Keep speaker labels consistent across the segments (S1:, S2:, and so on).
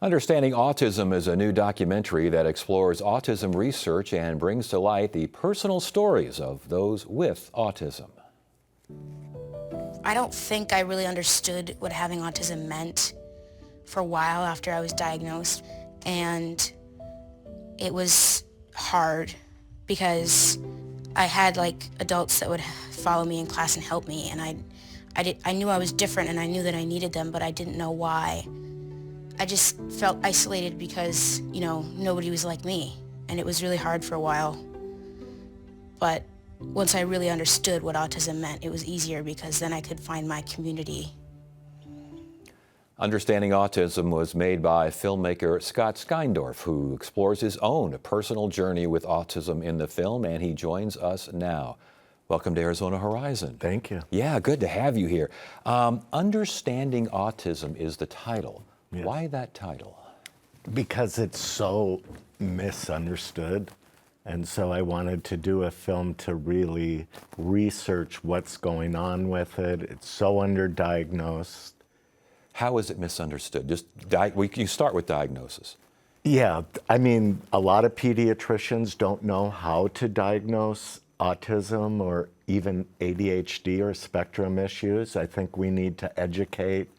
S1: Understanding Autism is a new documentary that explores autism research and brings to light the personal stories of those with autism.
S2: I don't think I really understood what having autism meant for a while after I was diagnosed, and it was hard because I had adults that would follow me in class and help me, and I knew I was different and I knew that I needed them, but I didn't know why. I just felt isolated because, nobody was like me, and it was really hard for a while. But once I really understood what autism meant, it was easier because then I could find my community.
S1: Understanding Autism was made by filmmaker Scott Skeindorf, who explores his own personal journey with autism in the film, and he joins us now. Welcome to Arizona Horizon.
S3: Thank you.
S1: Yeah, good to have you here. Understanding Autism is the title.
S3: Yes.
S1: Why that title?
S3: Because it's so misunderstood. And so I wanted to do a film to really research what's going on with it. It's so underdiagnosed.
S1: How is it misunderstood? You start with diagnosis.
S3: Yeah, I mean, a lot of pediatricians don't know how to diagnose autism or even ADHD or spectrum issues. I think we need to educate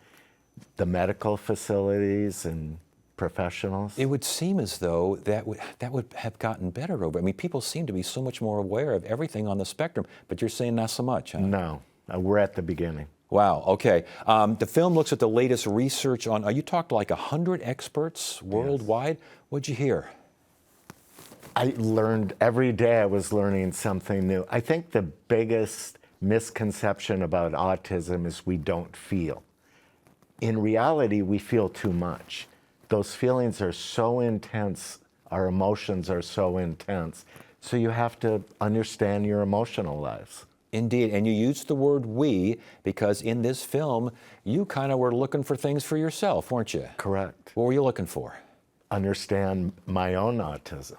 S3: the medical facilities and professionals.
S1: It would seem as though that would have gotten better over. I mean, people seem to be so much more aware of everything on the spectrum, but you're saying not so much, huh?
S3: No, we're at the beginning.
S1: Wow, okay. The film looks at the latest research on, you talked to 100 experts worldwide. Yes. What'd you hear?
S3: I learned every day. I was learning something new. I think the biggest misconception about autism is we don't feel. In reality, we feel too much. Those feelings are so intense, our emotions are so intense, so you have to understand your emotional lives.
S1: Indeed, and you used the word we because in this film, you kind of were looking for things for yourself, weren't you?
S3: Correct.
S1: What were you looking for?
S3: Understand my own autism.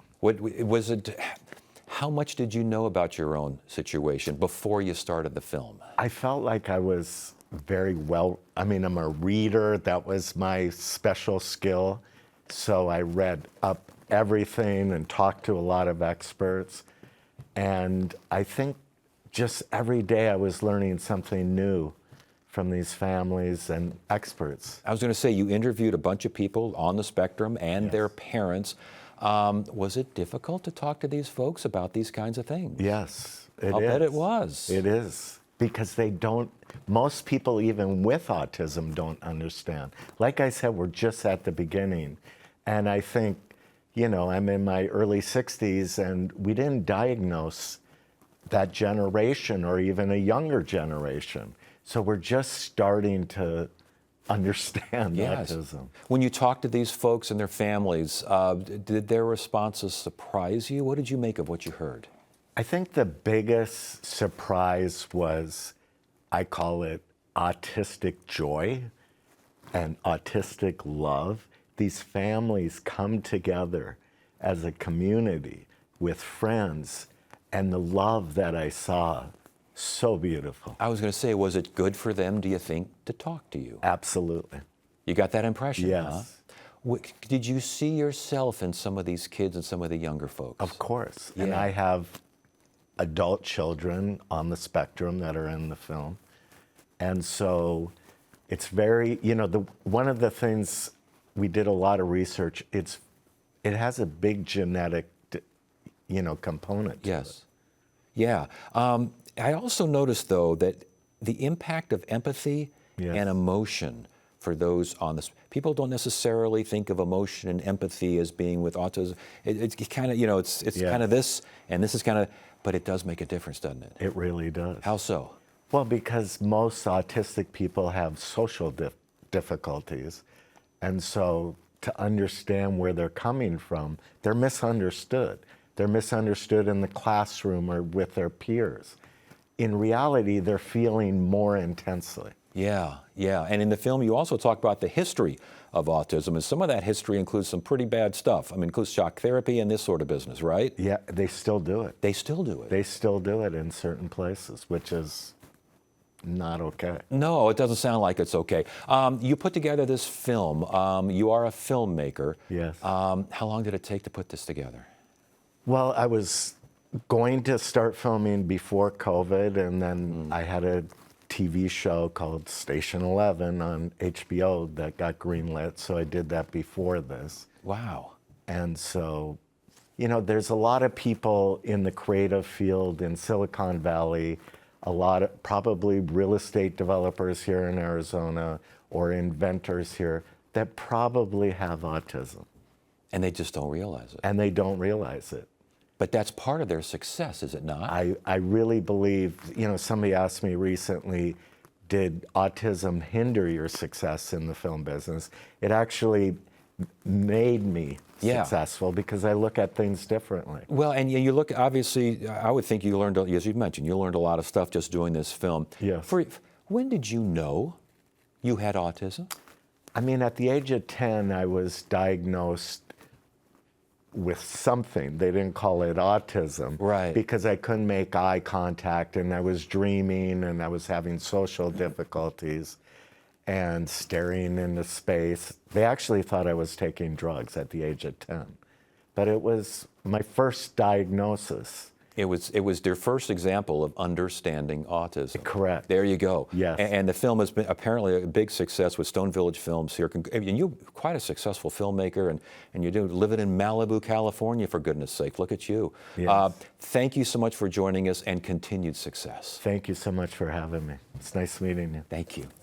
S1: How much did you know about your own situation before you started the film?
S3: I felt like I was I'm a reader. That was my special skill. So I read up everything and talked to a lot of experts. And I think just every day I was learning something new from these families and experts.
S1: I was going to say, you interviewed a bunch of people on the spectrum and their parents. Was it difficult to talk to these folks about these kinds of things?
S3: Yes,
S1: I'll bet it was.
S3: It is, because most people even with autism don't understand. Like I said, we're just at the beginning. And I think, I'm in my early 60s and we didn't diagnose that generation or even a younger generation. So we're just starting to understand autism.
S1: When you talk to these folks and their families, did their responses surprise you? What did you make of what you heard?
S3: I think the biggest surprise was, I call it autistic joy and autistic love. These families come together as a community with friends, and the love that I saw, so beautiful.
S1: I was going to say, was it good for them, do you think, to talk to you?
S3: Absolutely.
S1: You got that impression,
S3: yes.
S1: Huh? Did you see yourself in some of these kids and some of the younger folks?
S3: Of course.
S1: Yeah.
S3: And I have adult children on the spectrum that are in the film. And so it's very, one of the things, we did a lot of research, it has a big genetic component to it.
S1: Yeah. I also noticed, though, that the impact of empathy and emotion for those on this, people don't necessarily think of emotion and empathy as being with autism. It's kind of, it's kind of this, and this is kind of, but it does make a difference, doesn't it?
S3: It really does.
S1: How so?
S3: Well, because most autistic people have social difficulties. And so to understand where they're coming from, they're misunderstood. They're misunderstood in the classroom or with their peers. In reality, they're feeling more intensely.
S1: Yeah. And in the film, you also talk about the history of autism, and some of that history includes some pretty bad stuff. I mean, includes shock therapy and this sort of business, right?
S3: Yeah, they still do it.
S1: They still do it.
S3: They still do it in certain places, which is not okay.
S1: No, it doesn't sound like it's okay. You put together this film. You are a filmmaker.
S3: Yes.
S1: How long did it take to put this together?
S3: Well, I was going to start filming before COVID, and then I had a TV show called Station 11 on HBO that got greenlit, so I did that before this.
S1: Wow.
S3: And so, you know, there's a lot of people in the creative field in Silicon Valley, a lot of probably real estate developers here in Arizona or inventors here that probably have autism.
S1: And they just don't realize it.
S3: And they don't realize it.
S1: But that's part of their success, is it not?
S3: I really believe, you know, somebody asked me recently, did autism hinder your success in the film business? It actually made me successful because I look at things differently.
S1: Well, and you look, obviously, I would think you learned, as you mentioned, you learned a lot of stuff just doing this film.
S3: Yes.
S1: When did you know you had autism?
S3: I mean, at the age of 10, I was diagnosed with something. They didn't call it autism.
S1: Right.
S3: Because I couldn't make eye contact, and I was dreaming, and I was having social difficulties and staring into space. They actually thought I was taking drugs at the age of 10. But it was my first diagnosis.
S1: It was their first example of understanding autism.
S3: Correct.
S1: There you go.
S3: Yes.
S1: And the film has been apparently a big success with Stone Village Films here. And you're quite a successful filmmaker, and you're living in Malibu, California, for goodness sake. Look at you.
S3: Yes.
S1: Thank you so much for joining us, and continued success.
S3: Thank you so much for having me. It's nice meeting you.
S1: Thank you.